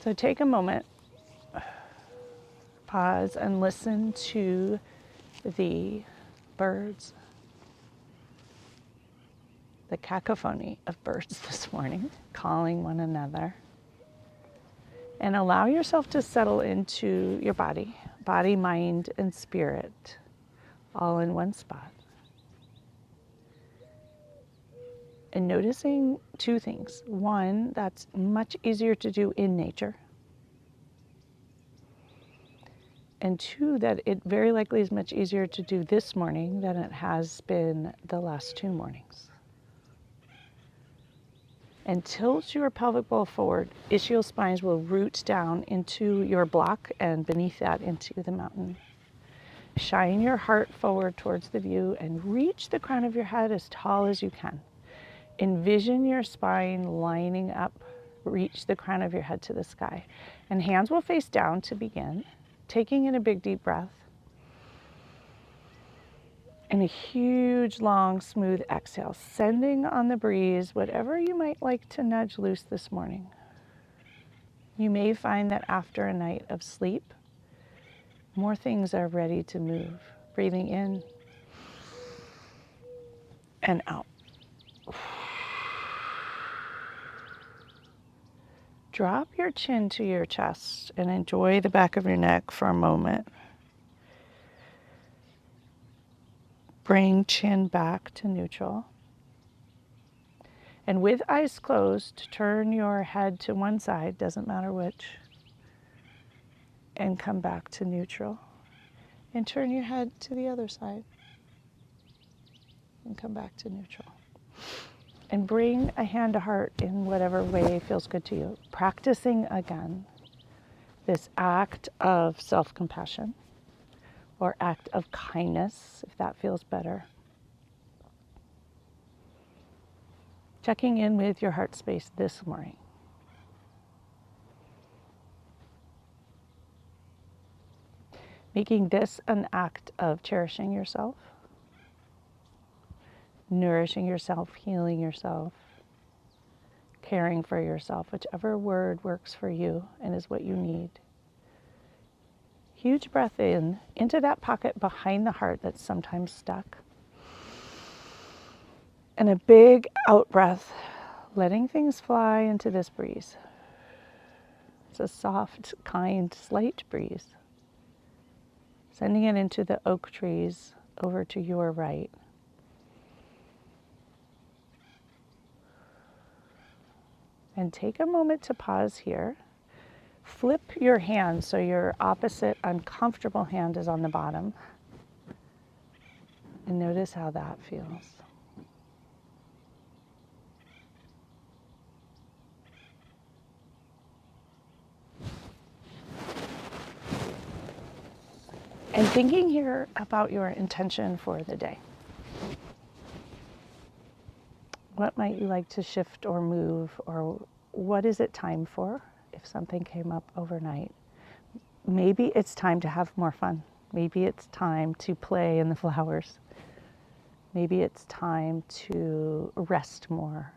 So take a moment, pause, and listen to the birds, the cacophony of birds this morning, calling one another. And allow yourself to settle into your body, mind, and spirit, all in one spot. And noticing two things. One, that's much easier to do in nature. And two, that it very likely is much easier to do this morning than it has been the last 2 mornings. And tilt your pelvic bowl forward. Ischial spines will root down into your block and beneath that into the mountain. Shine your heart forward towards the view and reach the crown of your head as tall as you can. Envision your spine lining up. Reach the crown of your head to the sky. And hands will face down to begin. Taking in a big deep breath. And a huge, long, smooth exhale, sending on the breeze whatever you might like to nudge loose this morning. You may find that after a night of sleep, more things are ready to move. Breathing in and out. Drop your chin to your chest and enjoy the back of your neck for a moment. Bring chin back to neutral. And with eyes closed, turn your head to one side, doesn't matter which, and come back to neutral. And turn your head to the other side and come back to neutral. And bring a hand to heart in whatever way feels good to you. Practicing again this act of self-compassion or act of kindness, if that feels better. Checking in with your heart space this morning. Making this an act of cherishing yourself, nourishing yourself, healing yourself, caring for yourself, whichever word works for you and is what you need. Huge breath in, into that pocket behind the heart that's sometimes stuck. And a big out breath, letting things fly into this breeze. It's a soft, kind, slight breeze. Sending it into the oak trees over to your right. And take a moment to pause here. Flip your hand so your opposite uncomfortable hand is on the bottom. And notice how that feels. And thinking here about your intention for the day. What might you like to shift or move, or what is it time for if something came up overnight? Maybe it's time to have more fun. Maybe it's time to play in the flowers. Maybe it's time to rest more,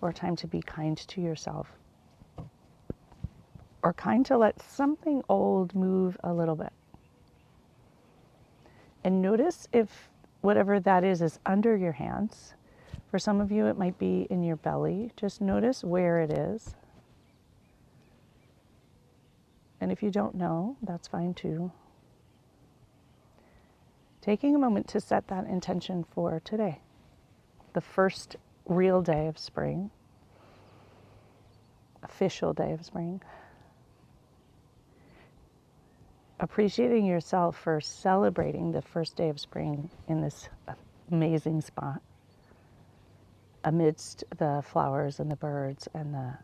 or time to be kind to yourself, or kind to let something old move a little bit. And notice if whatever that is under your hands. For some of you, it might be in your belly. Just notice where it is. And if you don't know, that's fine too. Taking a moment to set that intention for today, the first real day of spring, official day of spring. Appreciating yourself for celebrating the first day of spring in this amazing spot, amidst the flowers and the birds and the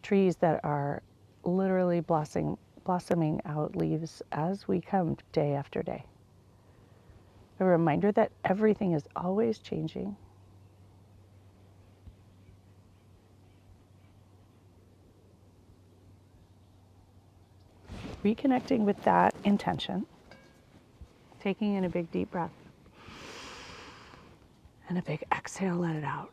trees that are literally blossoming out leaves as we come day after day. A reminder that everything is always changing. Reconnecting with that intention, taking in a big deep breath, and a big exhale, let it out.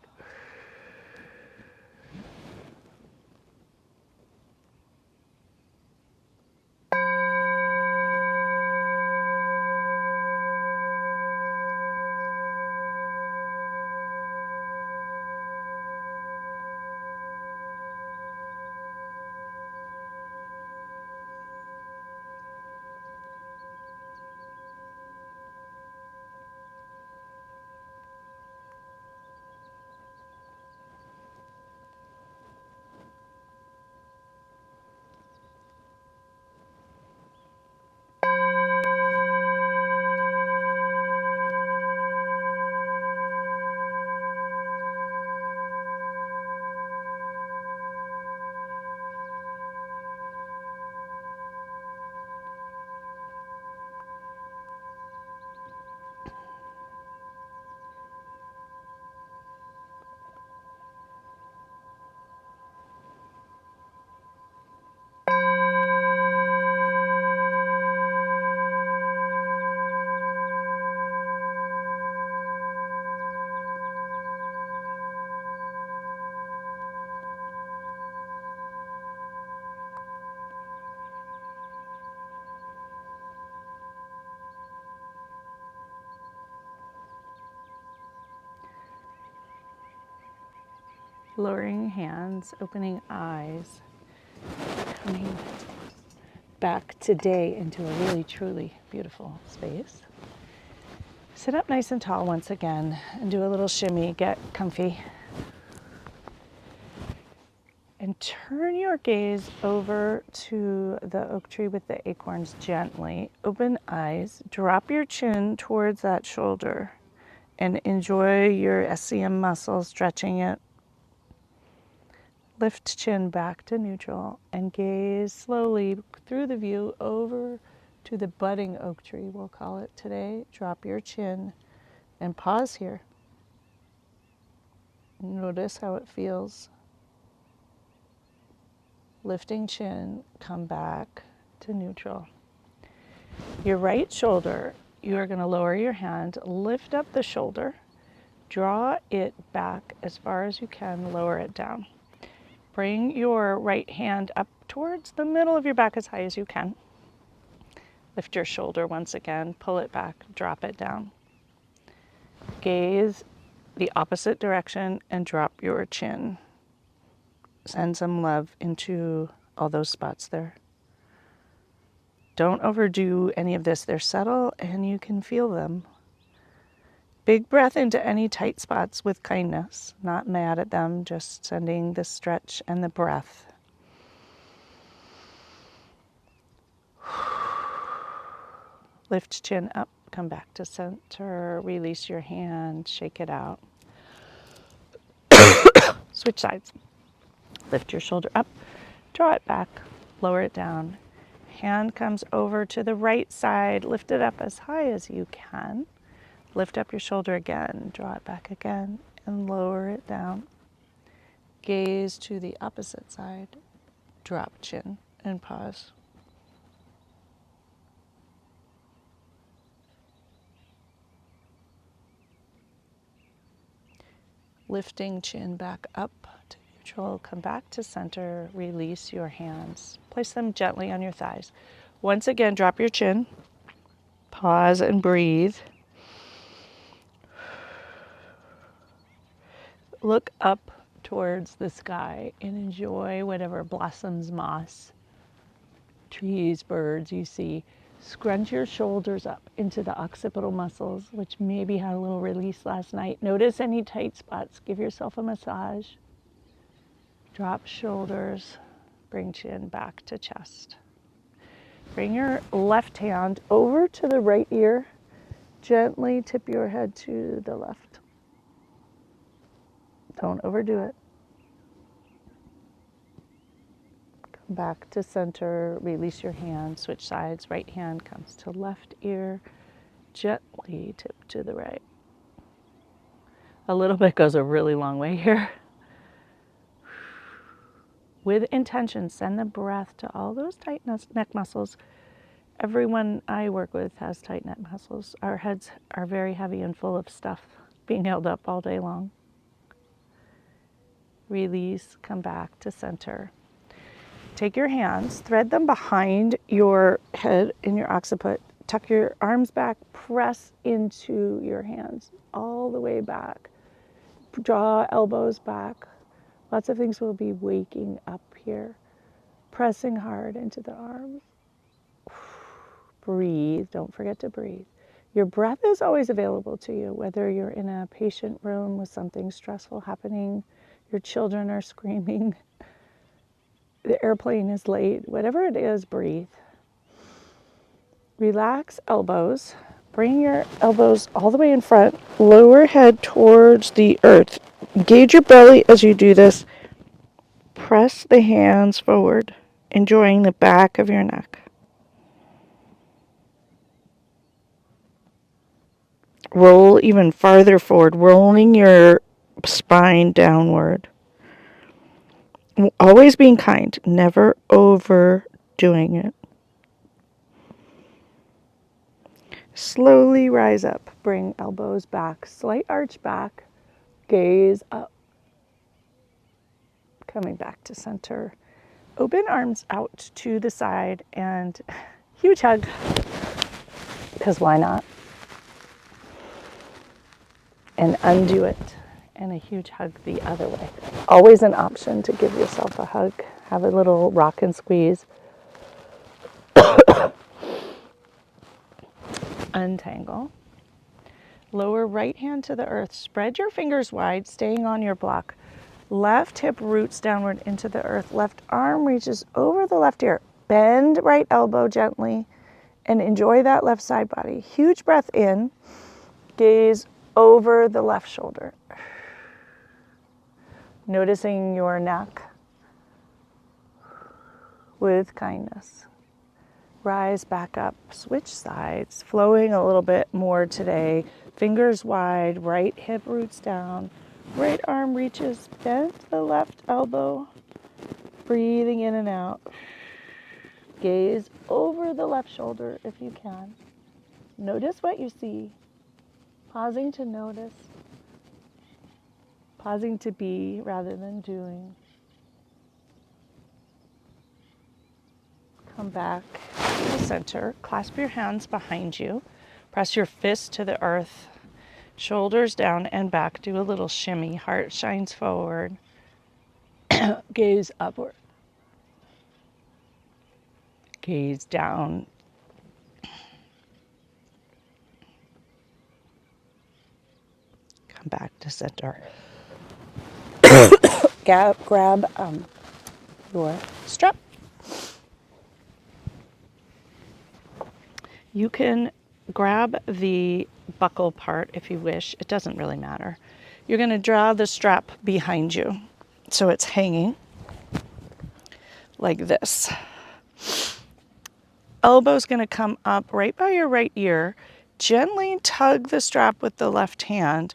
Lowering hands, opening eyes, coming back today into a really, truly beautiful space. Sit up nice and tall once again and do a little shimmy, get comfy. And turn your gaze over to the oak tree with the acorns gently. Open eyes, drop your chin towards that shoulder and enjoy your SCM muscle, stretching it. Lift chin back to neutral and gaze slowly through the view over to the budding oak tree, we'll call it today. Drop your chin and pause here. Notice how it feels. Lifting chin, come back to neutral. Your right shoulder, you are going to lower your hand, lift up the shoulder, draw it back as far as you can, lower it down. Bring your right hand up towards the middle of your back as high as you can. Lift your shoulder once again, pull it back, drop it down. Gaze the opposite direction and drop your chin. Send some love into all those spots there. Don't overdo any of this. They're subtle and you can feel them. Big breath into any tight spots with kindness, not mad at them, just sending the stretch and the breath. Lift chin up, come back to center, release your hand, shake it out. Switch sides. Lift your shoulder up, draw it back, lower it down. Hand comes over to the right side, lift it up as high as you can. Lift up your shoulder again, draw it back again, and lower it down. Gaze to the opposite side, drop chin, and pause. Lifting chin back up to neutral, come back to center, release your hands. Place them gently on your thighs. Once again, drop your chin, pause and breathe. Look up towards the sky and enjoy whatever blossoms, moss, trees, birds you see. Scrunch your shoulders up into the occipital muscles, which maybe had a little release last night. Notice any tight spots. Give yourself a massage. Drop shoulders. Bring chin back to chest. Bring your left hand over to the right ear. Gently tip your head to the left. Don't overdo it. Come back to center, release your hand, switch sides. Right hand comes to left ear, gently tip to the right. A little bit goes a really long way here. With intention, send the breath to all those tight neck muscles. Everyone I work with has tight neck muscles. Our heads are very heavy and full of stuff being held up all day long. Release, come back to center. Take your hands, thread them behind your head in your occiput. Tuck your arms back, press into your hands all the way back. Draw elbows back. Lots of things will be waking up here. Pressing hard into the arms. Breathe, don't forget to breathe. Your breath is always available to you, whether you're in a patient room with something stressful happening, your children are screaming, the airplane is late, whatever it is, breathe. Relax elbows. Bring your elbows all the way in front. Lower head towards the earth. Engage your belly as you do this. Press the hands forward, enjoying the back of your neck. Roll even farther forward, rolling your spine downward. Always being kind, never overdoing it. Slowly rise up, bring elbows back, slight arch back, gaze up, coming back to center. Open arms out to the side and huge hug, because why not? And undo it and a huge hug the other way. Always an option to give yourself a hug. Have a little rock and squeeze. Untangle. Lower right hand to the earth. Spread your fingers wide, staying on your block. Left hip roots downward into the earth. Left arm reaches over the left ear. Bend right elbow gently and enjoy that left side body. Huge breath in. Gaze over the left shoulder. Noticing your neck with kindness. Rise back up, switch sides, flowing a little bit more today. Fingers wide, right hip roots down, right arm reaches, bend the left elbow, breathing in and out. Gaze over the left shoulder if you can. Notice what you see, pausing to notice, pausing to be rather than doing. Come back to the center, clasp your hands behind you, press your fist to the earth, shoulders down and back, do a little shimmy, heart shines forward, gaze upward, gaze down, come back to center. Grab your strap. You can grab the buckle part if you wish. It doesn't really matter. You're going to draw the strap behind you so it's hanging like this. Elbow's going to come up right by your right ear. Gently tug the strap with the left hand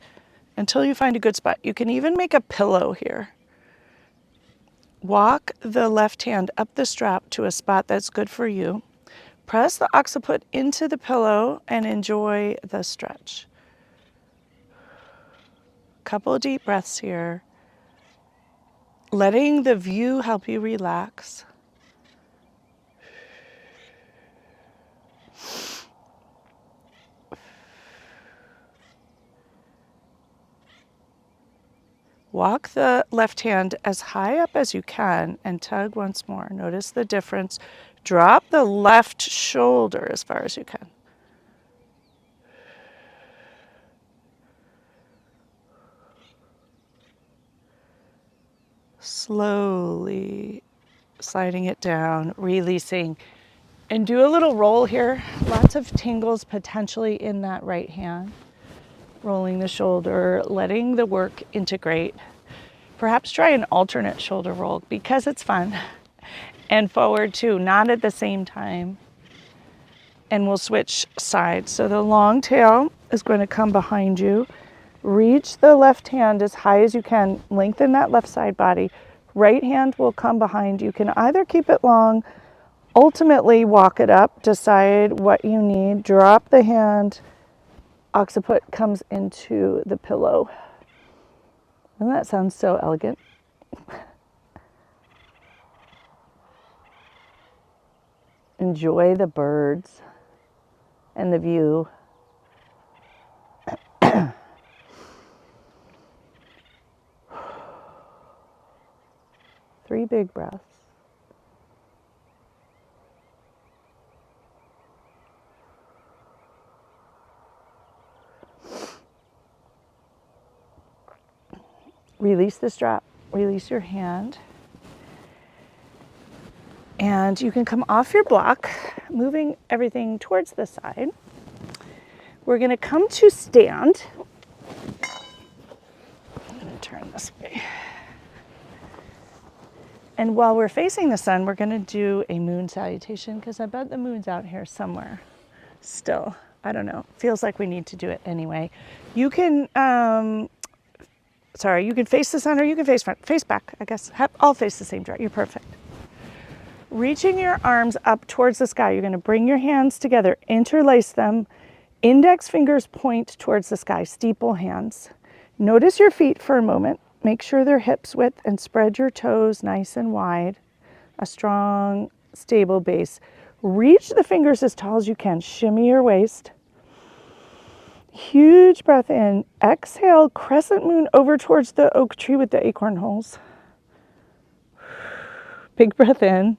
until you find a good spot. You can even make a pillow here. Walk the left hand up the strap to a spot that's good for you. Press the occiput into the pillow and enjoy the stretch. Couple of deep breaths here. Letting the view help you relax. Walk the left hand as high up as you can and tug once more. Notice the difference. Drop the left shoulder as far as you can. Slowly sliding it down, releasing. And do a little roll here. Lots of tingles potentially in that right hand. Rolling the shoulder, letting the work integrate. Perhaps try an alternate shoulder roll because it's fun. And forward too, not at the same time. And we'll switch sides. So the long tail is going to come behind you. Reach the left hand as high as you can. Lengthen that left side body. Right hand will come behind. You can either keep it long, ultimately walk it up, decide what you need, drop the hand, occiput comes into the pillow. And that sounds so elegant. Enjoy the birds and the view. 3 big breaths. Release the strap, release your hand. And you can come off your block, moving everything towards the side. We're going to come to stand. I'm going to turn this way. And while we're facing the sun, we're going to do a moon salutation because I bet the moon's out here somewhere still. I don't know. Feels like we need to do it anyway. You can, you can face the sun or you can face front, face back, I guess. All face the same direction. You're perfect. Reaching your arms up towards the sky, you're going to bring your hands together, interlace them. Index fingers point towards the sky, steeple hands. Notice your feet for a moment. Make sure they're hips width and spread your toes nice and wide. A strong, stable base. Reach the fingers as tall as you can. Shimmy your waist. Huge breath in. Exhale, crescent moon over towards the oak tree with the acorn holes. Big breath in.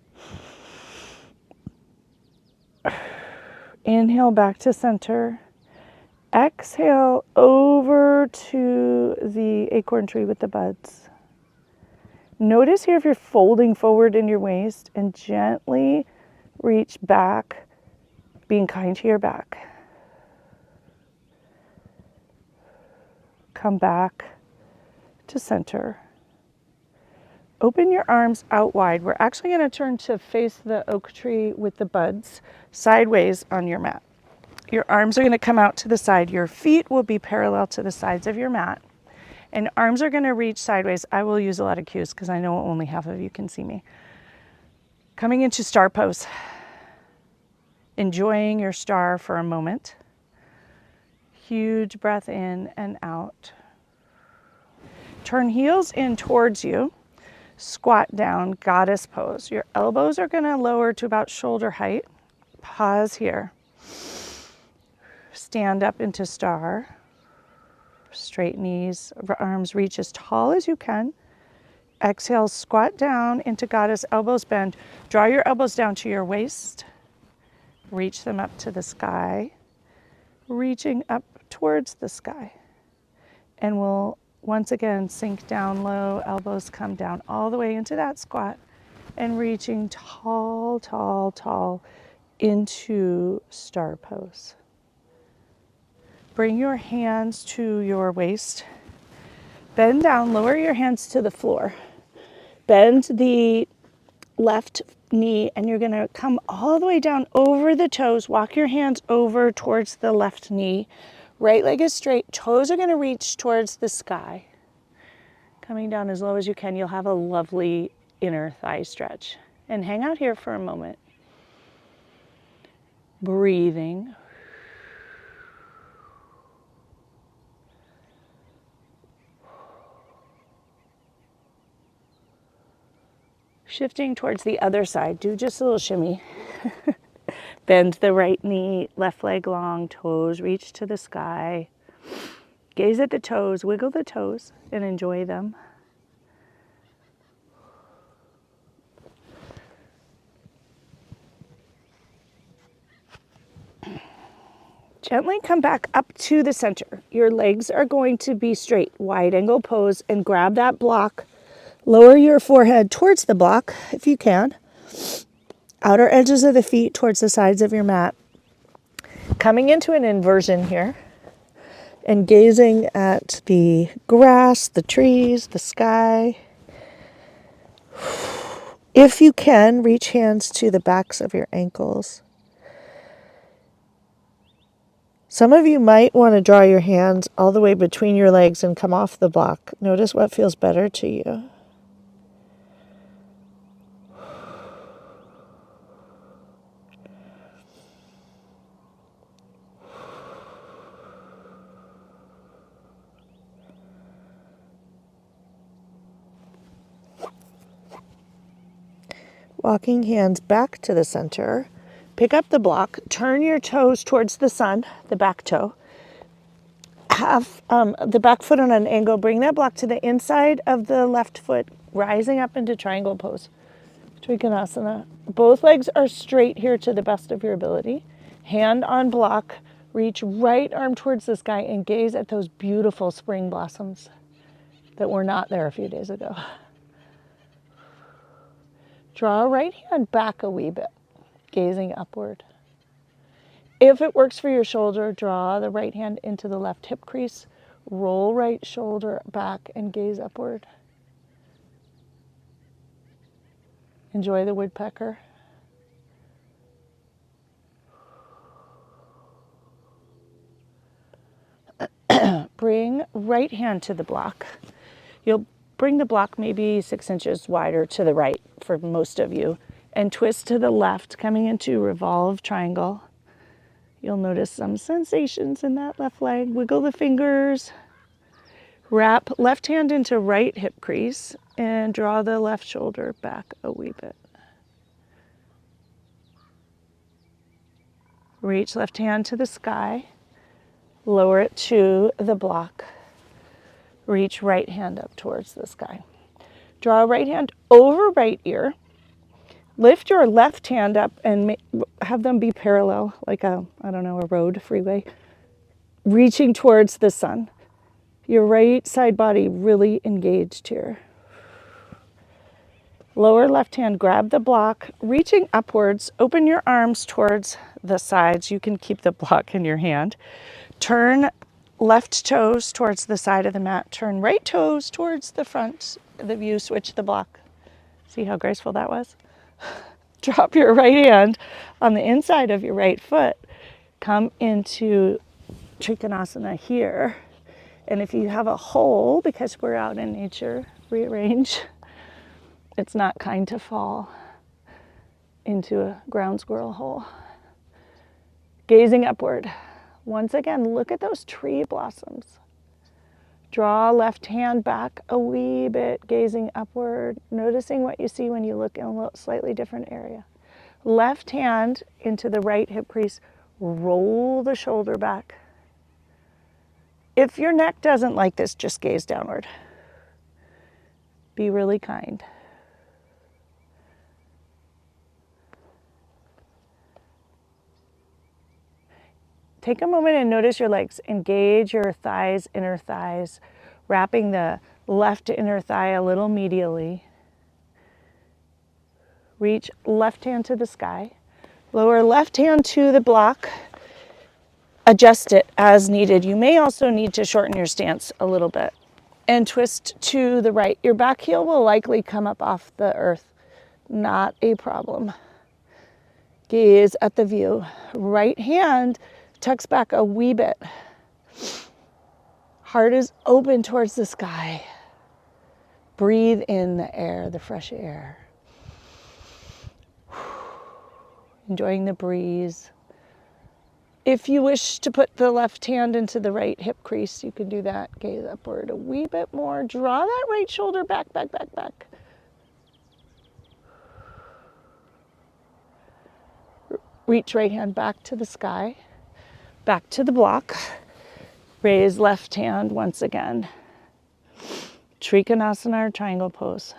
Inhale back to center. Exhale over to the acorn tree with the buds. Notice here if you're folding forward in your waist, and gently reach back, being kind to your back. Come back to center. Open your arms out wide. We're actually going to turn to face the oak tree with the buds sideways on your mat. Your arms are going to come out to the side. Your feet will be parallel to the sides of your mat. And arms are going to reach sideways. I will use a lot of cues because I know only half of you can see me. Coming into star pose. Enjoying your star for a moment. Huge breath in and out. Turn heels in towards you. Squat down, goddess pose. Your elbows are going to lower to about shoulder height. Pause here. Stand up into star. Straight knees, arms reach as tall as you can. Exhale, squat down into goddess, elbows bend. Draw your elbows down to your waist. Reach them up to the sky. Reaching up towards the sky. And we'll once again sink down low, elbows come down all the way into that squat. And reaching tall, tall, tall into star pose. Bring your hands to your waist. Bend down, lower your hands to the floor. Bend the left knee and you're gonna come all the way down over the toes. Walk your hands over towards the left knee. Right leg is straight, toes are gonna reach towards the sky. Coming down as low as you can, you'll have a lovely inner thigh stretch. And hang out here for a moment. Breathing. Shifting towards the other side, do just a little shimmy. Bend the right knee, left leg long, toes reach to the sky. Gaze at the toes, wiggle the toes, and enjoy them. Gently come back up to the center. Your legs are going to be straight, wide angle pose, and grab that block. Lower your forehead towards the block if you can. Outer edges of the feet towards the sides of your mat. Coming into an inversion here and gazing at the grass, the trees, the sky. If you can, reach hands to the backs of your ankles. Some of you might want to draw your hands all the way between your legs and come off the block. Notice what feels better to you. Walking hands back to the center. Pick up the block, turn your toes towards the sun, the back toe. Have the back foot on an angle, bring that block to the inside of the left foot, rising up into triangle pose. Trikonasana. Both legs are straight here to the best of your ability. Hand on block, reach right arm towards the sky and gaze at those beautiful spring blossoms that were not there a few days ago. Draw right hand back a wee bit, gazing upward. If it works for your shoulder, draw the right hand into the left hip crease, roll right shoulder back and gaze upward. Enjoy the woodpecker. Bring right hand to the block. You'll bring the block maybe 6 inches wider to the right for most of you and twist to the left, coming into revolve triangle. You'll notice some sensations in that left leg. Wiggle the fingers. Wrap left hand into right hip crease and draw the left shoulder back a wee bit. Reach left hand to the sky. Lower it to the block. Reach right hand up towards the sky. Draw right hand over right ear. Lift your left hand up and have them be parallel, like a road, freeway, reaching towards the sun. Your right side body really engaged here. Lower left hand, grab the block, reaching upwards. Open your arms towards the sides. You can keep the block in your hand. Turn left toes towards the side of the mat. Turn right toes towards the front of the view. Switch the block. See how graceful that was? Drop your right hand on the inside of your right foot. Come into Trikonasana here. And if you have a hole, because we're out in nature, rearrange. It's not kind to fall into a ground squirrel hole. Gazing upward. Once again, look at those tree blossoms. Draw left hand back a wee bit, gazing upward, noticing what you see when you look in a slightly different area. Left hand into the right hip crease, roll the shoulder back. If your neck doesn't like this, just gaze downward. Be really kind. Take a moment and notice your legs. Engage your thighs, inner thighs, wrapping the left inner thigh a little medially. Reach left hand to the sky. Lower left hand to the block. Adjust it as needed. You may also need to shorten your stance a little bit. And twist to the right. Your back heel will likely come up off the earth. Not a problem. Gaze at the view. Right hand tucks back a wee bit. Heart is open towards the sky. Breathe in the air, the fresh air. Enjoying the breeze. If you wish to put the left hand into the right hip crease, you can do that. Gaze upward a wee bit more. Draw that right shoulder back, back, back, back. Reach right hand back to the sky. Back to the block. Raise left hand once again. Trikonasana or triangle pose.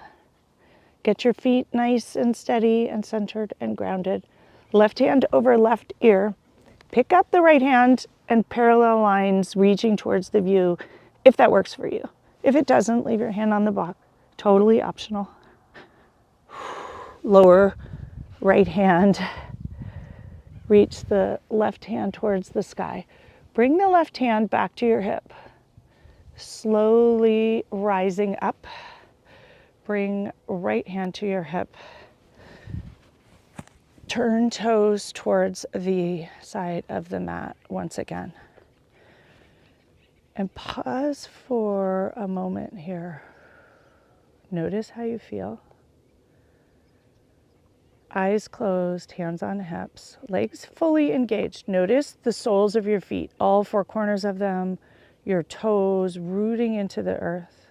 Get your feet nice and steady and centered and grounded. Left hand over left ear. Pick up the right hand and parallel lines reaching towards the view if that works for you. If it doesn't, leave your hand on the block. Totally optional. Lower right hand. Reach the left hand towards the sky. Bring the left hand back to your hip. Slowly rising up. Bring right hand to your hip. Turn toes towards the side of the mat once again. And pause for a moment here. Notice how you feel. Eyes closed, hands on hips, legs fully engaged. Notice the soles of your feet, all four corners of them, your toes rooting into the earth.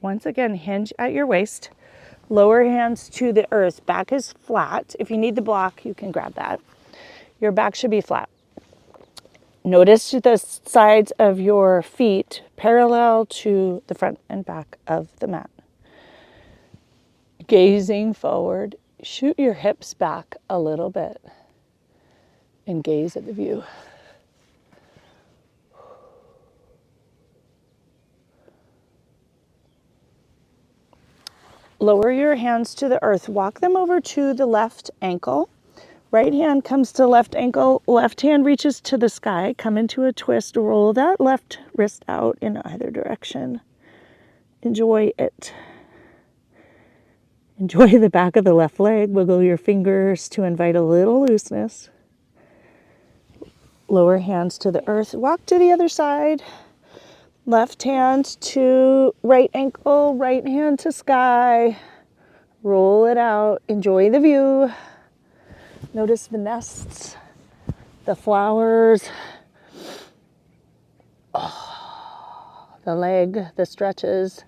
Once again, hinge at your waist. Lower hands to the earth. Back is flat. If you need the block, you can grab that. Your back should be flat. Notice the sides of your feet parallel to the front and back of the mat. Gazing forward, shoot your hips back a little bit and gaze at the view. Lower your hands to the earth. Walk them over to the left ankle. Right hand comes to left ankle. Left hand reaches to the sky. Come into a twist. Roll that left wrist out in either direction. Enjoy it. Enjoy the back of the left leg. Wiggle your fingers to invite a little looseness. Lower hands to the earth. Walk to the other side. Left hand to right ankle. Right hand to sky. Roll it out. Enjoy the view. Notice the nests, the flowers, the leg, the stretches.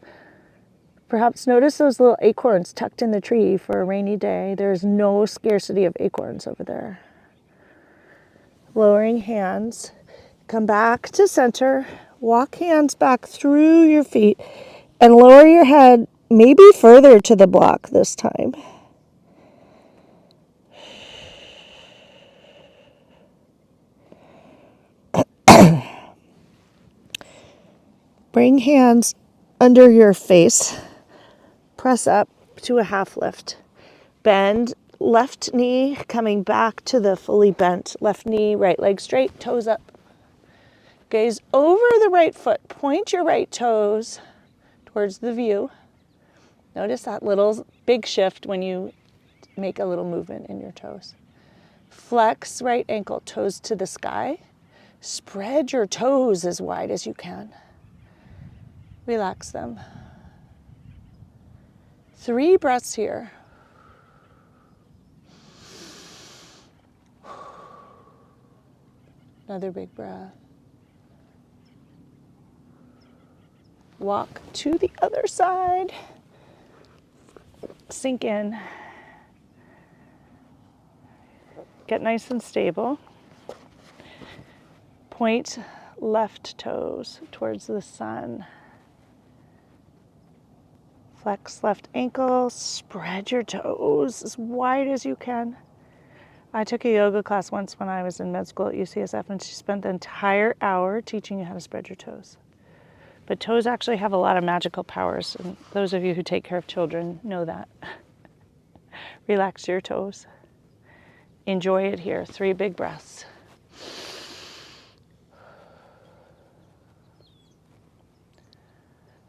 Perhaps notice those little acorns tucked in the tree for a rainy day. There's no scarcity of acorns over there. Lowering hands, come back to center, walk hands back through your feet, and lower your head maybe further to the block this time. Bring hands under your face. Press up to a half lift. Bend left knee coming back to the fully bent left knee, right leg straight, toes up. Gaze over the right foot. Point your right toes towards the view. Notice that little big shift when you make a little movement in your toes. Flex right ankle, toes to the sky. Spread your toes as wide as you can. Relax them. 3 breaths here. Another big breath. Walk to the other side. Sink in. Get nice and stable. Point left toes towards the sun. Flex left ankle, spread your toes as wide as you can. I took a yoga class once when I was in med school at UCSF, and she spent the entire hour teaching you how to spread your toes. But toes actually have a lot of magical powers, and those of you who take care of children know that. Relax your toes. Enjoy it here. 3 big breaths.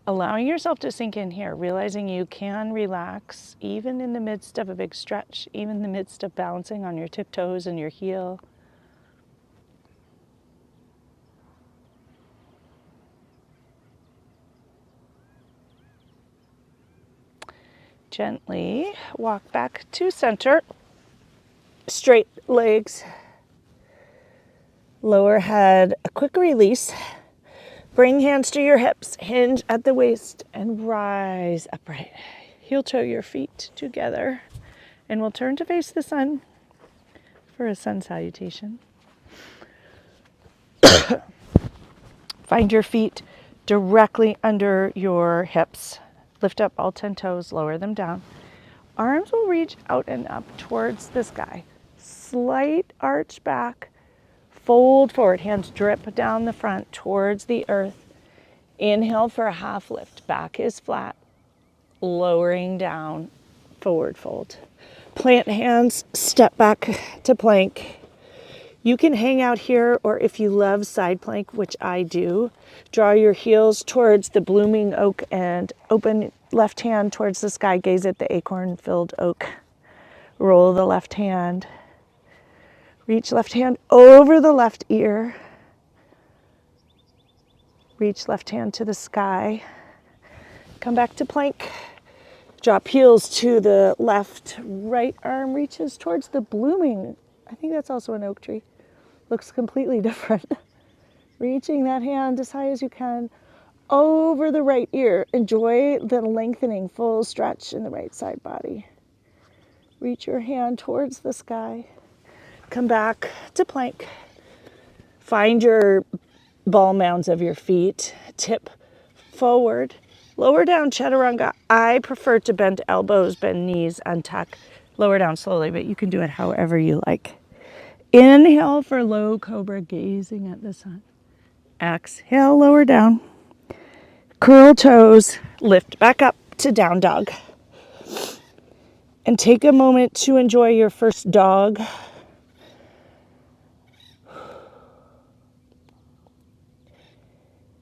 Allowing yourself to sink in here, realizing you can relax even in the midst of a big stretch, even in the midst of balancing on your tiptoes and your heel. Gently walk back to center. Straight legs. Lower head, a quick release. Bring hands to your hips, hinge at the waist, and rise upright. Heel toe your feet together, and we'll turn to face the sun for a sun salutation. Find your feet directly under your hips. Lift up all 10 toes, lower them down. Arms will reach out and up towards the sky. Slight arch back. Fold forward, hands drip down the front towards the earth. Inhale for a half lift, back is flat. Lowering down, forward fold. Plant hands, step back to plank. You can hang out here, or if you love side plank, which I do, draw your heels towards the blooming oak and open left hand towards the sky. Gaze at the acorn-filled oak. Roll the left hand. Reach left hand over the left ear. Reach left hand to the sky. Come back to plank. Drop heels to the left. Right arm reaches towards the blooming. I think that's also an oak tree. Looks completely different. Reaching that hand as high as you can over the right ear. Enjoy the lengthening full stretch in the right side body. Reach your hand towards the sky. Come back to plank. Find your ball mounds of your feet. Tip forward. Lower down chaturanga. I prefer to bend elbows, bend knees, untuck. Lower down slowly, but you can do it however you like. Inhale for low cobra, gazing at the sun. Exhale, lower down. Curl toes, lift back up to down dog. And take a moment to enjoy your first dog.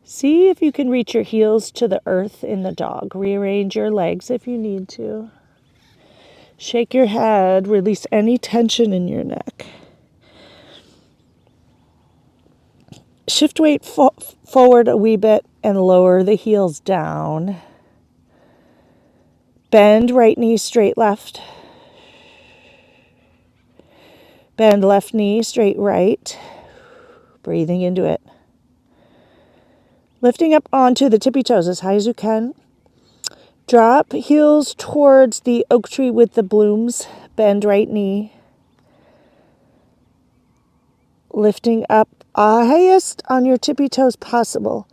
See if you can reach your heels to the earth in the dog. Rearrange your legs if you need to. Shake your head, release any tension in your neck. Shift weight forward a wee bit and lower the heels down. Bend right knee straight left. Bend left knee straight right. Breathing into it. Lifting up onto the tippy toes as high as you can. Drop heels towards the oak tree with the blooms. Bend right knee. Lifting up highest on your tippy toes possible.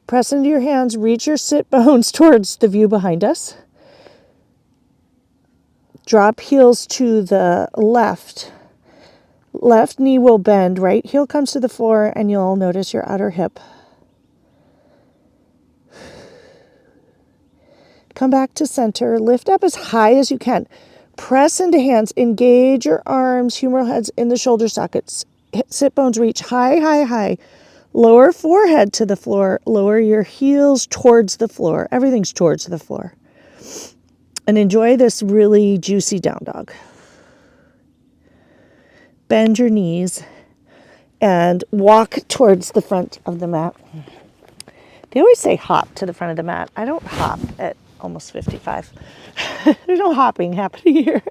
Press into your hands. Reach your sit bones towards the view behind us. Drop heels to the left. Left knee will bend. Right heel comes to the floor and you'll notice your outer hip. Come back to center. Lift up as high as you can. Press into hands. Engage your arms, humeral heads in the shoulder sockets. Sit bones reach high, high, high. Lower forehead to the floor. Lower your heels towards the floor. Everything's towards the floor. And enjoy this really juicy down dog. Bend your knees and walk towards the front of the mat. They always say hop to the front of the mat. I don't hop at almost 55. There's no hopping happening here.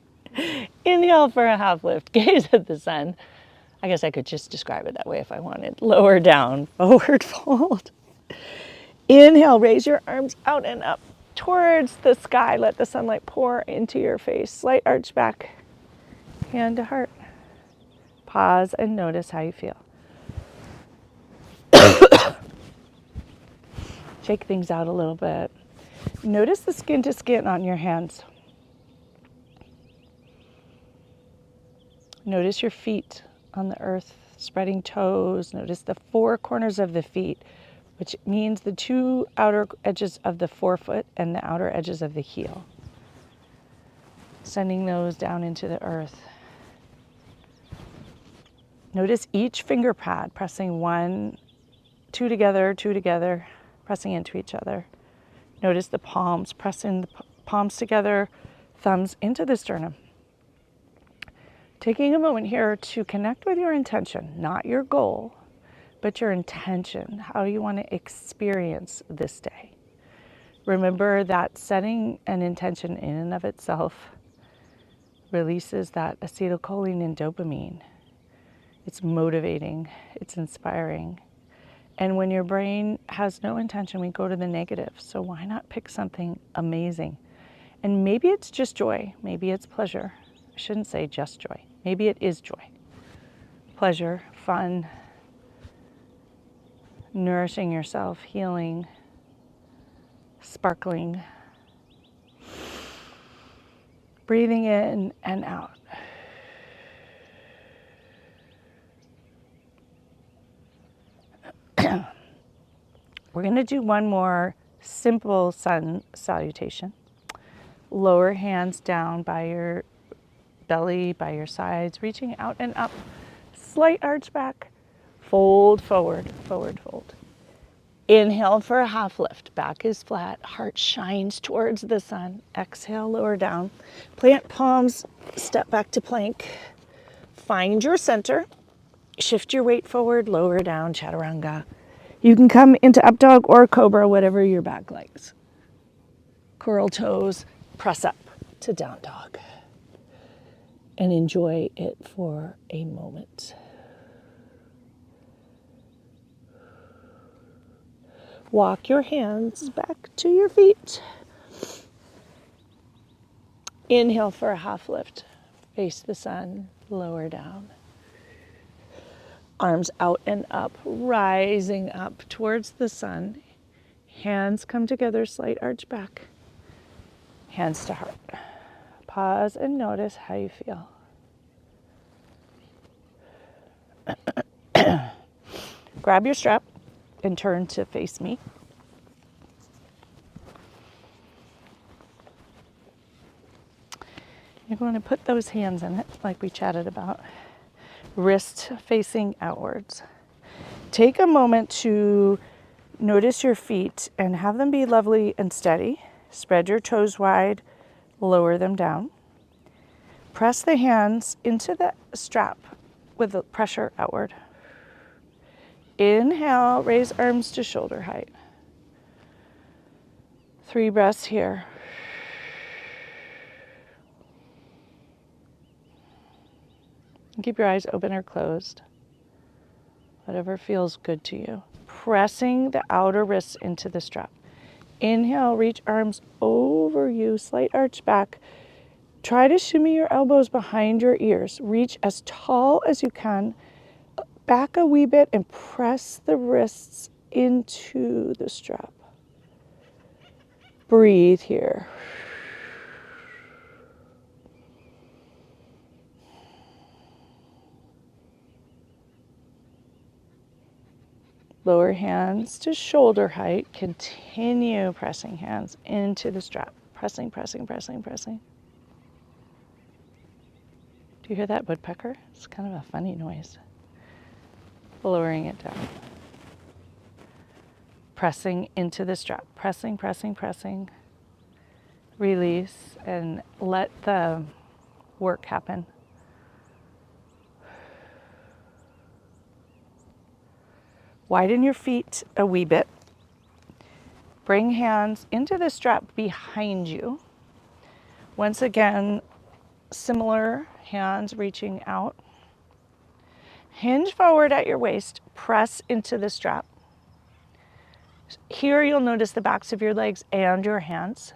Inhale for a half lift. Gaze at the sun. I guess I could just describe it that way if I wanted. Lower down, forward fold. Inhale, raise your arms out and up towards the sky. Let the sunlight pour into your face. Slight arch back, hand to heart. Pause and notice how you feel. Shake things out a little bit. Notice the skin to skin on your hands. Notice your feet on the earth, spreading toes. Notice the four corners of the feet, which means the two outer edges of the forefoot and the outer edges of the heel. Sending those down into the earth. Notice each finger pad pressing two together, pressing into each other. Notice the palms, pressing the palms together, thumbs into the sternum. Taking a moment here to connect with your intention, not your goal, but your intention, how you want to experience this day. Remember that setting an intention in and of itself releases that acetylcholine and dopamine. It's motivating, it's inspiring. And when your brain has no intention, we go to the negative. So why not pick something amazing? And maybe it's just joy, maybe it's pleasure. I shouldn't say just joy. Maybe it is joy. Pleasure, fun, nourishing yourself, healing, sparkling. Breathing in and out. We're going to do one more simple sun salutation. Lower hands down by your belly, by your sides, reaching out and up. Slight arch back. Fold forward, forward fold. Inhale for a half lift. Back is flat. Heart shines towards the sun. Exhale, lower down. Plant palms, step back to plank. Find your center. Shift your weight forward, lower down, chaturanga. You can come into up dog or cobra, whatever your back likes. Curl toes, press up to down dog. And enjoy it for a moment. Walk your hands back to your feet. Inhale for a half lift. Face the sun, lower down. Arms out and up, rising up towards the sun. Hands come together, slight arch back. Hands to heart. Pause and notice how you feel. Grab your strap and turn to face me. You're going to put those hands in it like we chatted about. Wrist facing outwards. Take a moment to notice your feet and have them be lovely and steady. Spread your toes wide, lower them down. Press the hands into the strap with the pressure outward. Inhale, raise arms to shoulder height. 3 breaths here. Keep your eyes open or closed. Whatever feels good to you. Pressing the outer wrists into the strap. Inhale, reach arms over you, slight arch back. Try to shimmy your elbows behind your ears. Reach as tall as you can. Back a wee bit and press the wrists into the strap. Breathe here. Lower hands to shoulder height. Continue pressing hands into the strap. Pressing, pressing, pressing, pressing. Do you hear that woodpecker? It's kind of a funny noise. Lowering it down. Pressing into the strap. Pressing, pressing, pressing. Release and let the work happen. Widen your feet a wee bit. Bring hands into the strap behind you. Once again, similar, hands reaching out. Hinge forward at your waist, press into the strap. Here you'll notice the backs of your legs and your hands.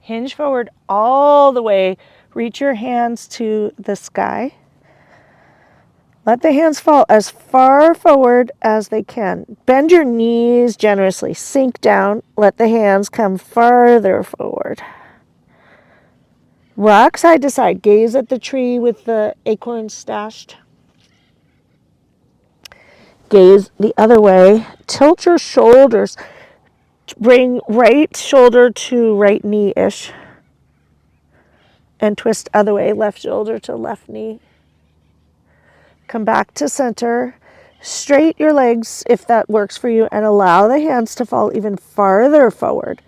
Hinge forward all the way, reach your hands to the sky. Let the hands fall as far forward as they can. Bend your knees generously, sink down, let the hands come farther forward. Rock side to side, gaze at the tree with the acorns stashed. Gaze the other way, tilt your shoulders, bring right shoulder to right knee-ish, and twist other way, left shoulder to left knee. Come back to center, straight your legs if that works for you, and allow the hands to fall even farther forward,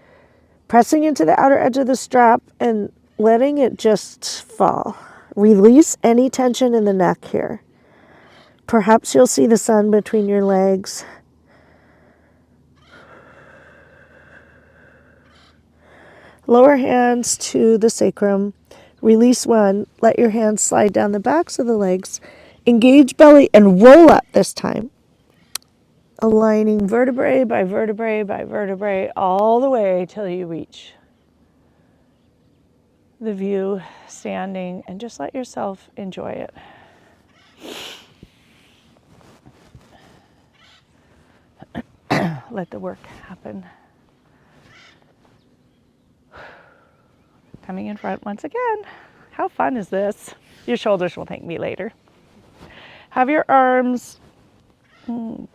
pressing into the outer edge of the strap and letting it just fall. Release any tension in the neck here. Perhaps you'll see the sun between your legs. Lower hands to the sacrum. Release one. Let your hands slide down the backs of the legs. Engage belly and roll up this time. Aligning vertebrae by vertebrae by vertebrae all the way till you reach the view standing, and just let yourself enjoy it. Let the work happen. Coming in front once again. How fun is this? Your shoulders will thank me later. Have your arms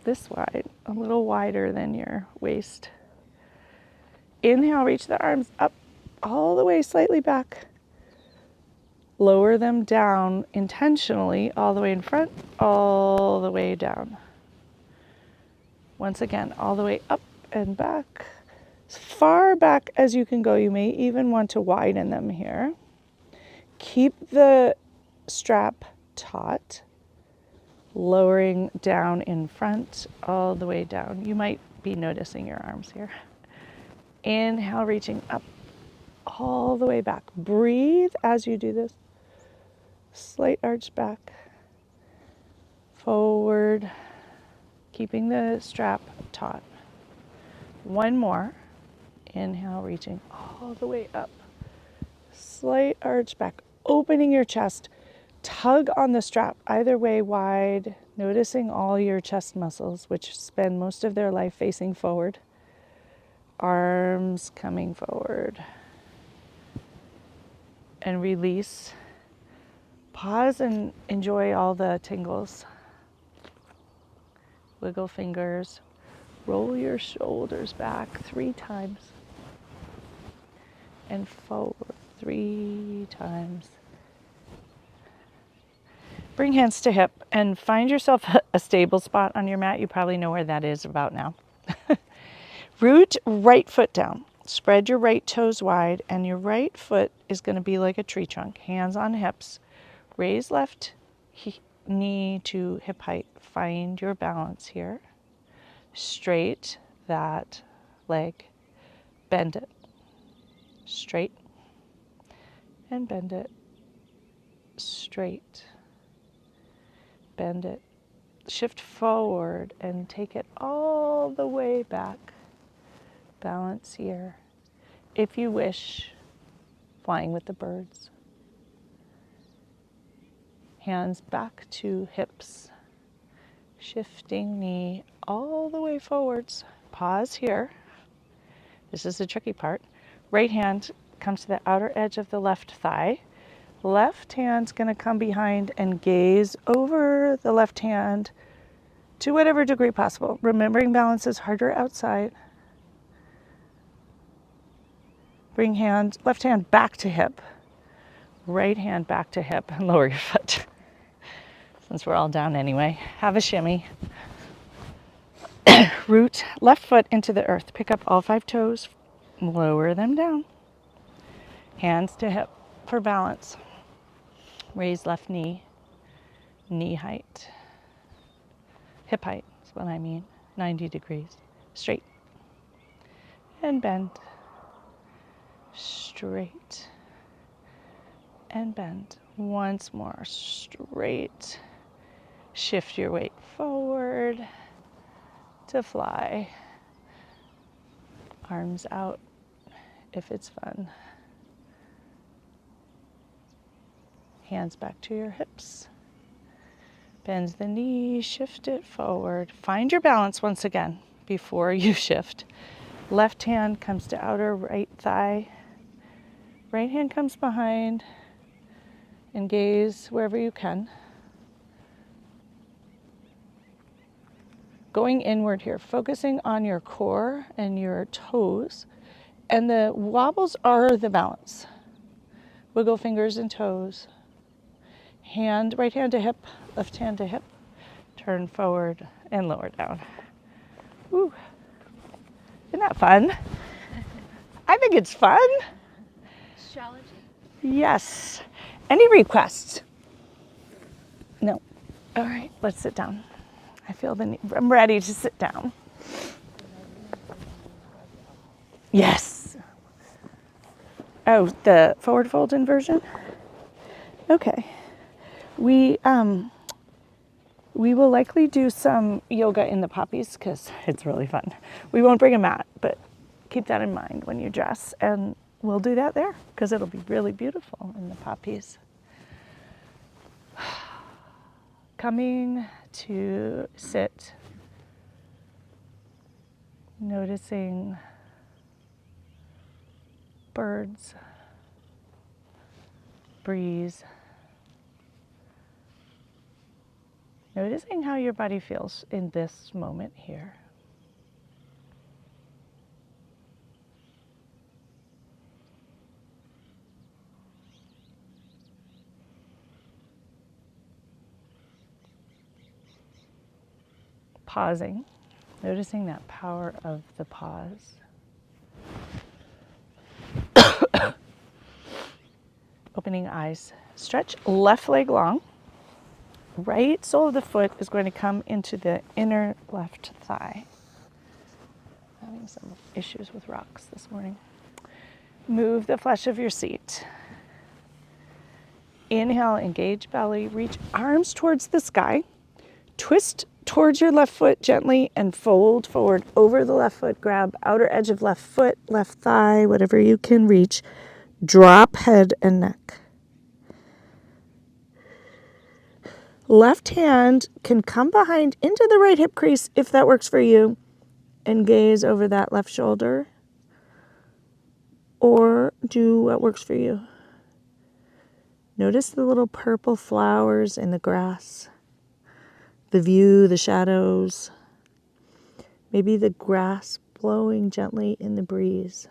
this wide, a little wider than your waist. Inhale, reach the arms up all the way slightly back. Lower them down intentionally, all the way in front, all the way down. Once again, all the way up and back. As far back as you can go. You may even want to widen them here. Keep the strap taut, lowering down in front, all the way down. You might be noticing your arms here. Inhale, reaching up all the way back. Breathe as you do this. Slight arch back, forward, keeping the strap taut. One more. Inhale, reaching all the way up. Slight arch back, opening your chest. Tug on the strap, either way wide, noticing all your chest muscles, which spend most of their life facing forward. Arms coming forward. And release. Pause and enjoy all the tingles. Wiggle fingers. Roll your shoulders back 3 times. And forward 3 times. Bring hands to hip and find yourself a stable spot on your mat. You probably know where that is about now. Root right foot down. Spread your right toes wide, and your right foot is going to be like a tree trunk. Hands on hips. Raise left knee to hip height. Find your balance here. Straight that leg. Bend it. Straight. And bend it. Straight. Bend it. Shift forward and take it all the way back. Balance here. If you wish, flying with the birds. Hands back to hips. Shifting knee all the way forwards. Pause here. This is the tricky part. Right hand comes to the outer edge of the left thigh. Left hand's going to come behind and gaze over the left hand to whatever degree possible. Remembering balance is harder outside. Bring left hand back to hip. Right hand back to hip and lower your foot. Since we're all down anyway, have a shimmy. Root left foot into the earth. Pick up all 5 toes, lower them down. Hands to hip for balance. Raise left knee, knee height. Hip height is what I mean, 90 degrees. Straight. And bend. Straight. And bend. Once more, straight. Shift your weight forward to fly. Arms out if it's fun. Hands back to your hips. Bend the knee, shift it forward. Find your balance once again before you shift. Left hand comes to outer right thigh. Right hand comes behind and gaze wherever you can. Going inward here, focusing on your core and your toes. And the wobbles are the balance. Wiggle fingers and toes. Right hand to hip, left hand to hip. Turn forward and lower down. Woo. Isn't that fun? I think it's fun. Astrology. Yes. Any requests? No. All right, let's sit down. I feel the need. I'm ready to sit down. Yes. Oh, the forward fold inversion? Okay. We will likely do some yoga in the poppies because it's really fun. We won't bring a mat, but keep that in mind when you dress, and we'll do that there because it'll be really beautiful in the poppies. Coming to sit, noticing birds, breeze, noticing how your body feels in this moment here. Pausing, noticing that power of the pause. Opening eyes. Stretch left leg long. Right sole of the foot is going to come into the inner left thigh. Having some issues with rocks this morning. Move the flesh of your seat. Inhale, engage belly, reach arms towards the sky. Twist towards your left foot gently and fold forward over the left foot. Grab outer edge of left foot, left thigh, whatever you can reach. Drop head and neck. Left hand can come behind into the right hip crease if that works for you, and gaze over that left shoulder, or do what works for you. Notice the little purple flowers in the grass, the view, the shadows, maybe the grass blowing gently in the breeze.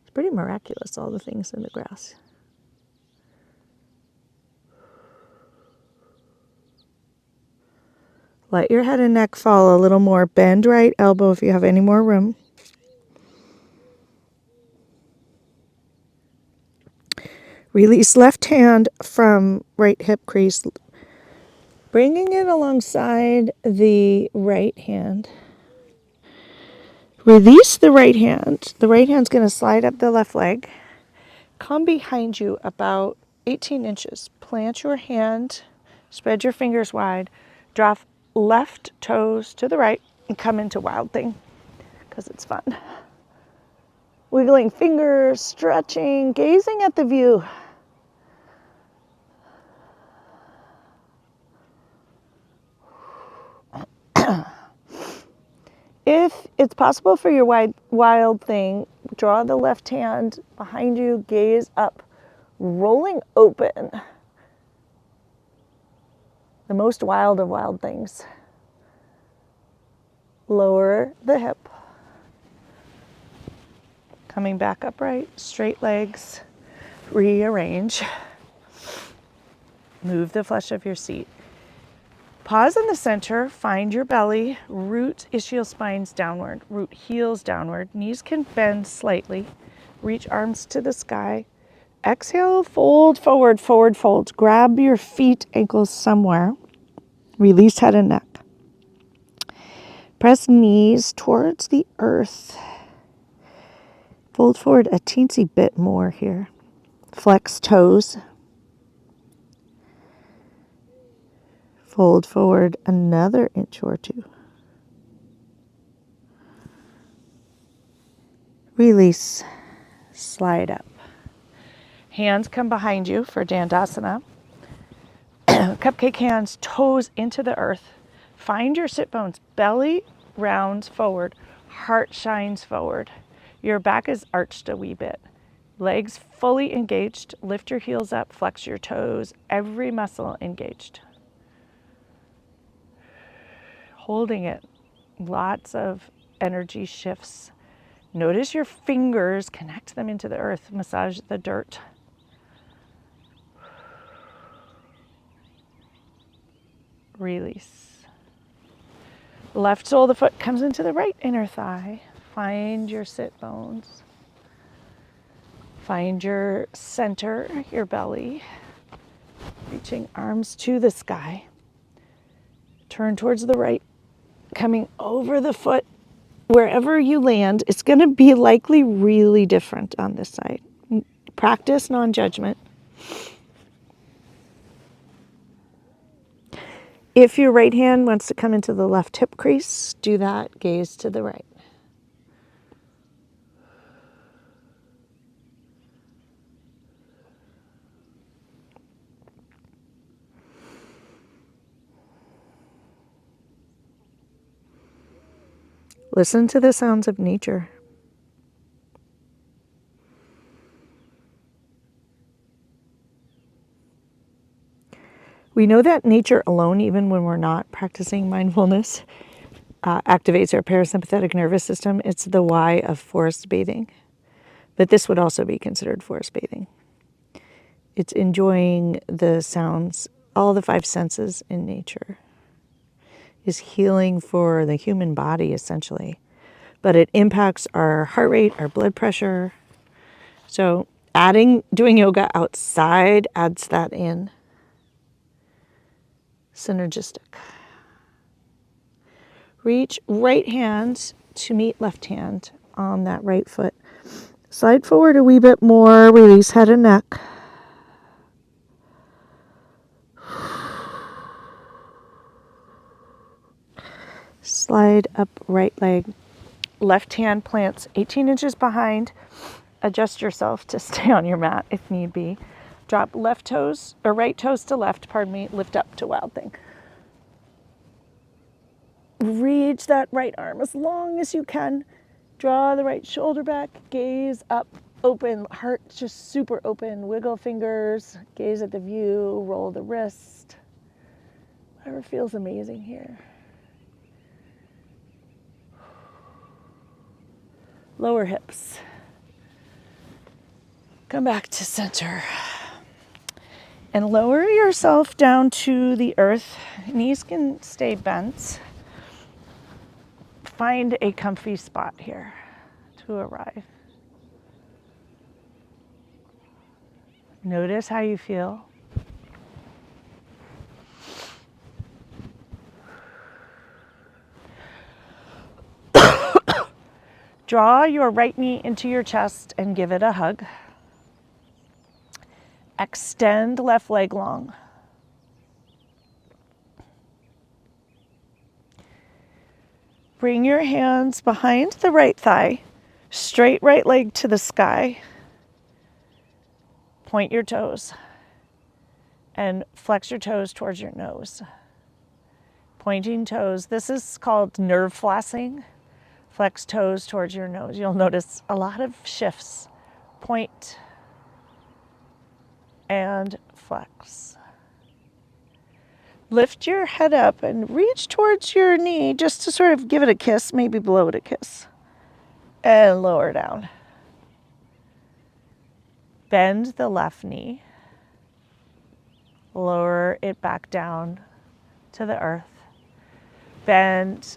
It's pretty miraculous, all the things in the grass. Let your head and neck fall a little more. Bend right elbow if you have any more room. Release left hand from right hip crease, bringing it alongside the right hand. Release the right hand. The right hand's going to slide up the left leg. Come behind you about 18 inches. Plant your hand, spread your fingers wide, drop left toes to the right, and come into wild thing. because it's fun. Wiggling fingers, stretching, gazing at the view. If it's possible for your wild thing, draw the left hand behind you, gaze up, rolling open. The most wild of wild things. Lower the hip. Coming back upright, straight legs, rearrange. Move the flesh of your seat. Pause in the center, find your belly, root ischial spines downward, root heels downward, knees can bend slightly, reach arms to the sky. Exhale, fold forward, forward fold. Grab your feet, ankles somewhere. Release head and neck. Press knees towards the earth. Fold forward a teensy bit more here. Flex toes. Fold forward another inch or two. Release. Slide up. Hands come behind you for Dandasana. Cupcake hands, toes into the earth. Find your sit bones. Belly rounds forward. Heart shines forward. Your back is arched a wee bit. Legs fully engaged. Lift your heels up. Flex your toes. Every muscle engaged. Holding it. Lots of energy shifts. Notice your fingers. Connect them into the earth. Massage the dirt. Release. Left sole of the foot comes into the right inner thigh. Find your sit bones. Find your center, your belly. Reaching arms to the sky. Turn towards the right, coming over the foot. Wherever you land, it's going to be likely really different on this side. Practice non-judgment. If your right hand wants to come into the left hip crease, do that. Gaze to the right. Listen to the sounds of nature. We know that nature alone, even when we're not practicing mindfulness, activates our parasympathetic nervous system. It's the why of forest bathing. But this would also be considered forest bathing. It's enjoying the sounds, all the five senses in nature. Is healing for the human body, essentially. But it impacts our heart rate, our blood pressure. So doing yoga outside adds that in. Synergistic. Reach right hand to meet left hand on that right foot. Slide forward a wee bit more. Release head and neck. Slide up right leg. Left hand plants 18 inches behind. Adjust yourself to stay on your mat if need be. Drop left toes, or right toes to left, lift up to wild thing. Reach that right arm as long as you can. Draw the right shoulder back, gaze up, open, heart just super open. Wiggle fingers, gaze at the view, roll the wrist. Whatever feels amazing here. Lower hips. Come back to center. And lower yourself down to the earth. Knees can stay bent. Find a comfy spot here to arrive. Notice how you feel. Draw your right knee into your chest and give it a hug. Extend left leg long. Bring your hands behind the right thigh, straight right leg to the sky. Point your toes and flex your toes towards your nose. Pointing toes, this is called nerve flossing. Flex toes towards your nose. You'll notice a lot of shifts. Point and flex. Lift your head up and reach towards your knee just to sort of give it a kiss, maybe blow it a kiss. And lower down. Bend the left knee. Lower it back down to the earth. Bend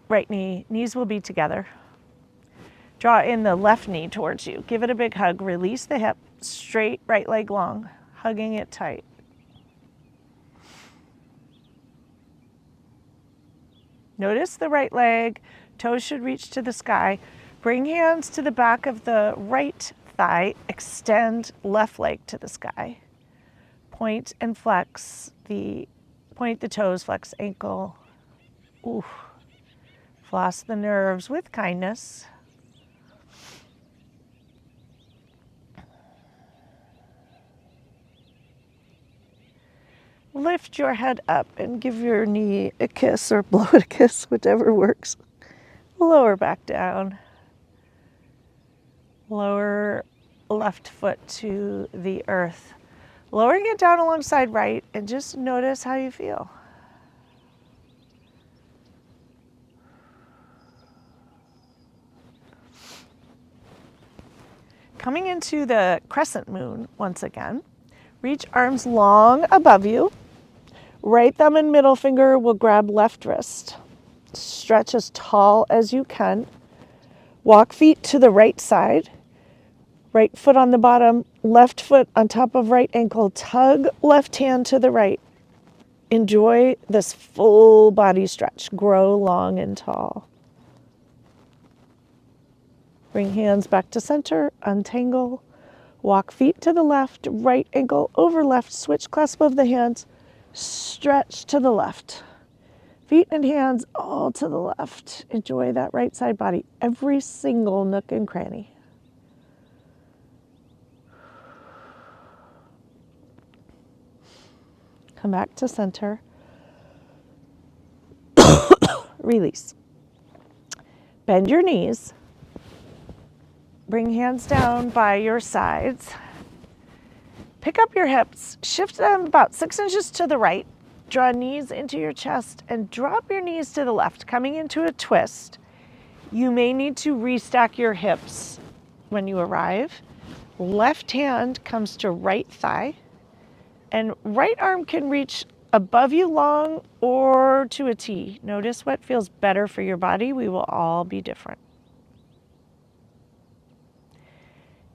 right knee. Knees will be together. Draw in the left knee towards you. Give it a big hug. Release the hip. Straight right leg long. Hugging it tight. Notice the right leg. Toes should reach to the sky. Bring hands to the back of the right thigh. Extend left leg to the sky. Point and flex point the toes, flex ankle. Ooh. Floss the nerves with kindness. Lift your head up and give your knee a kiss or blow it a kiss, whichever works. Lower back down. Lower left foot to the earth. Lowering it down alongside right and just notice how you feel. Coming into the crescent moon once again. Reach arms long above you. Right thumb and middle finger will grab left wrist. Stretch as tall as you can. Walk feet to the right side. Right foot on the bottom, left foot on top of right ankle. Tug left hand to the right. Enjoy this full body stretch. Grow long and tall. Bring hands back to center, untangle. Walk feet to the left, right ankle over left, switch clasp of the hands. Stretch to the left. Feet and hands all to the left. Enjoy that right side body, every single nook and cranny. Come back to center. Release. Bend your knees. Bring hands down by your sides. Pick up your hips, shift them about 6 inches to the right. Draw knees into your chest and drop your knees to the left, coming into a twist. You may need to restack your hips when you arrive. Left hand comes to right thigh, and right arm can reach above you long or to a T. Notice what feels better for your body. We will all be different.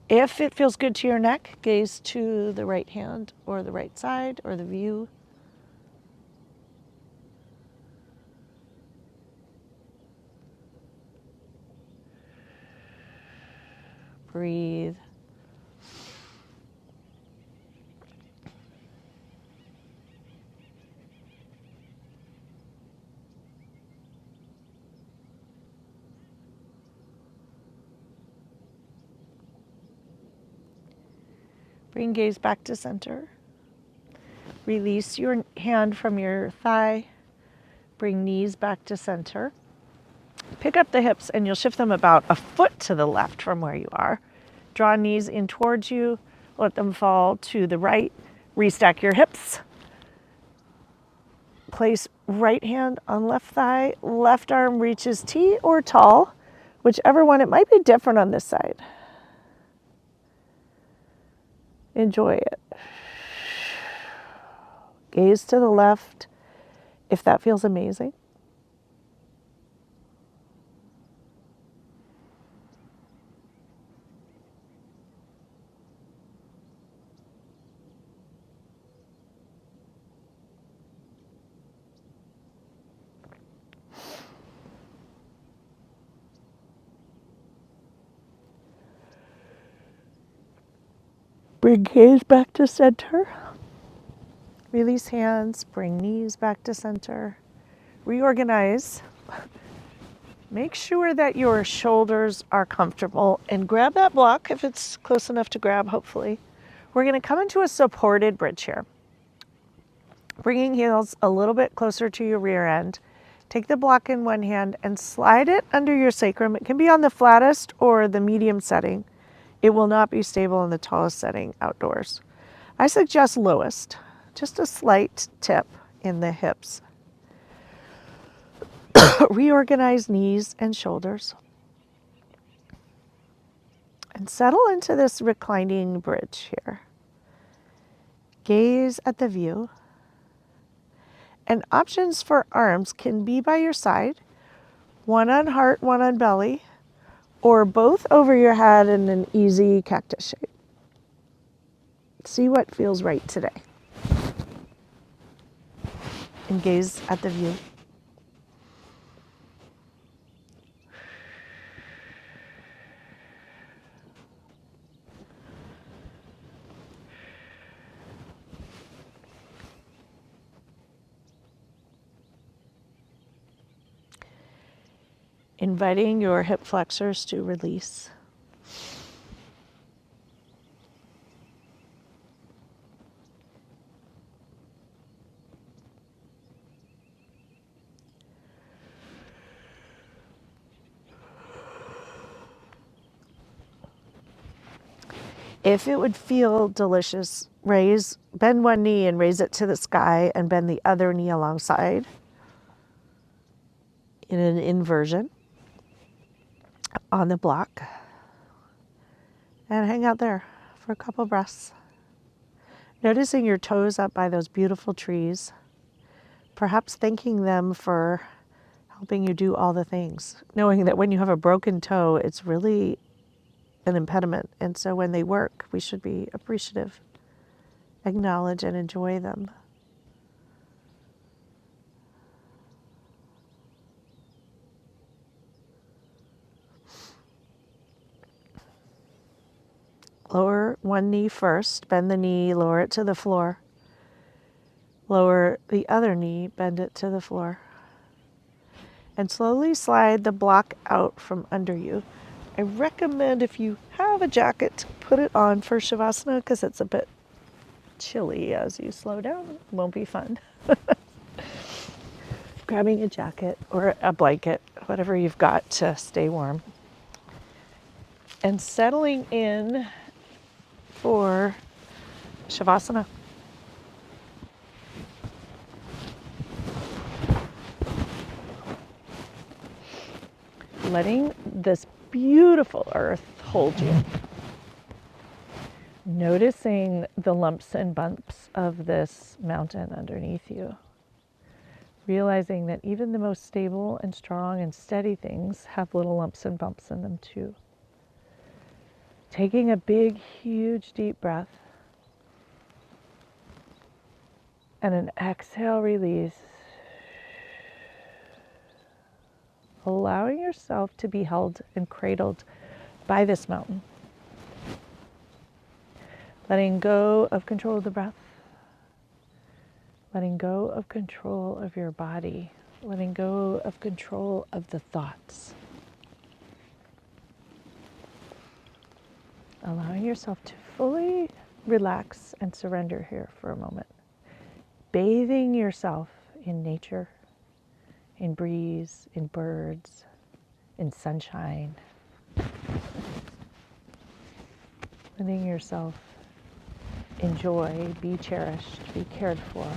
If it feels good to your neck, gaze to the right hand or the right side or the view. Breathe. Bring gaze back to center. Release your hand from your thigh. Bring knees back to center. Pick up the hips and you'll shift them about a foot to the left from where you are. Draw knees in towards you. Let them fall to the right. Restack your hips. Place right hand on left thigh. Left arm reaches T or tall, whichever one. It might be different on this side. Enjoy it. Gaze to the left if that feels amazing. Bring gaze back to center. Release hands, bring knees back to center. Reorganize Make sure that your shoulders are comfortable and grab that block if it's close enough to grab, hopefully. We're going to come into a supported bridge here. Bringing heels a little bit closer to your rear end. Take the block in one hand and slide it under your sacrum. It can be on the flattest or the medium setting. It will not be stable in the tallest setting outdoors. I suggest lowest, just a slight tip in the hips. Reorganize knees and shoulders. And settle into this reclining bridge here. Gaze at the view. And options for arms can be by your side, one on heart, one on belly, or both over your head in an easy cactus shape. See what feels right today. And gaze at the view. Inviting your hip flexors to release. If it would feel delicious, bend one knee and raise it to the sky and bend the other knee alongside in an inversion on the block. And hang out there for a couple breaths. Noticing your toes up by those beautiful trees, perhaps thanking them for helping you do all the things, knowing that when you have a broken toe, it's really an impediment. And so when they work, we should be appreciative, acknowledge and enjoy them. Lower one knee first, bend the knee, lower it to the floor. Lower the other knee, bend it to the floor. And slowly slide the block out from under you. I recommend if you have a jacket to put it on for Shavasana because it's a bit chilly as you slow down. It won't be fun. Grabbing a jacket or a blanket, whatever you've got to stay warm. And settling in for Shavasana. Letting this beautiful earth hold you. Noticing the lumps and bumps of this mountain underneath you. Realizing that even the most stable and strong and steady things have little lumps and bumps in them too. Taking a big, huge, deep breath. And an exhale release. Allowing yourself to be held and cradled by this mountain. Letting go of control of the breath. Letting go of control of your body. Letting go of control of the thoughts. Allowing yourself to fully relax and surrender here for a moment. Bathing yourself in nature, in breeze, in birds, in sunshine. Letting yourself enjoy, be cherished, be cared for.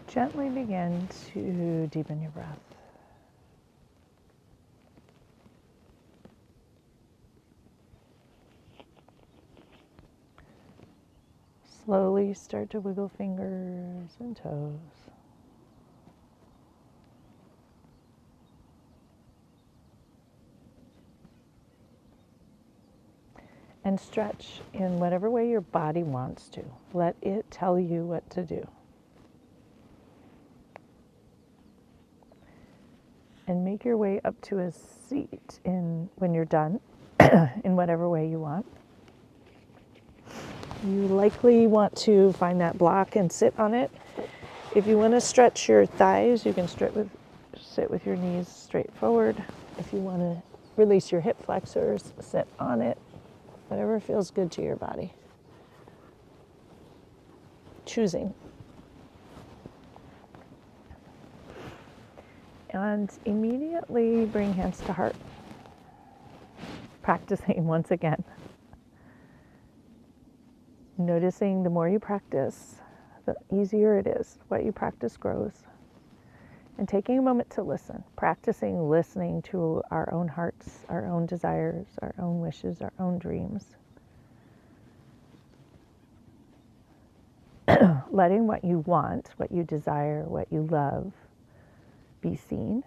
Gently begin to deepen your breath. Slowly start to wiggle fingers and toes. And stretch in whatever way your body wants to. Let it tell you what to do. And make your way up to a seat when you're done, in whatever way you want. You likely want to find that block and sit on it. If you want to stretch your thighs, you can sit with your knees straight forward. If you want to release your hip flexors, sit on it. Whatever feels good to your body. Choosing. And immediately bring hands to heart. Practicing once again. Noticing the more you practice, the easier it is. What you practice grows. And taking a moment to listen. Practicing listening to our own hearts, our own desires, our own wishes, our own dreams. Letting what you want, what you desire, what you love be seen.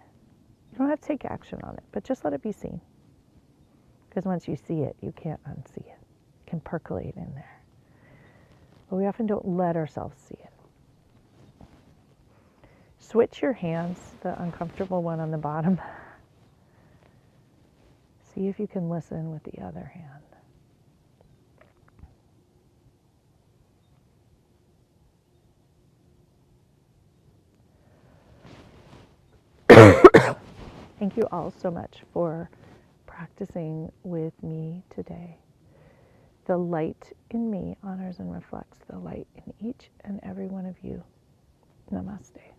You don't have to take action on it, but just let it be seen. Because once you see it, you can't unsee it. It can percolate in there. But we often don't let ourselves see it. Switch your hands, the uncomfortable one on the bottom. See if you can listen with the other hand. Thank you all so much for practicing with me today. The light in me honors and reflects the light in each and every one of you. Namaste.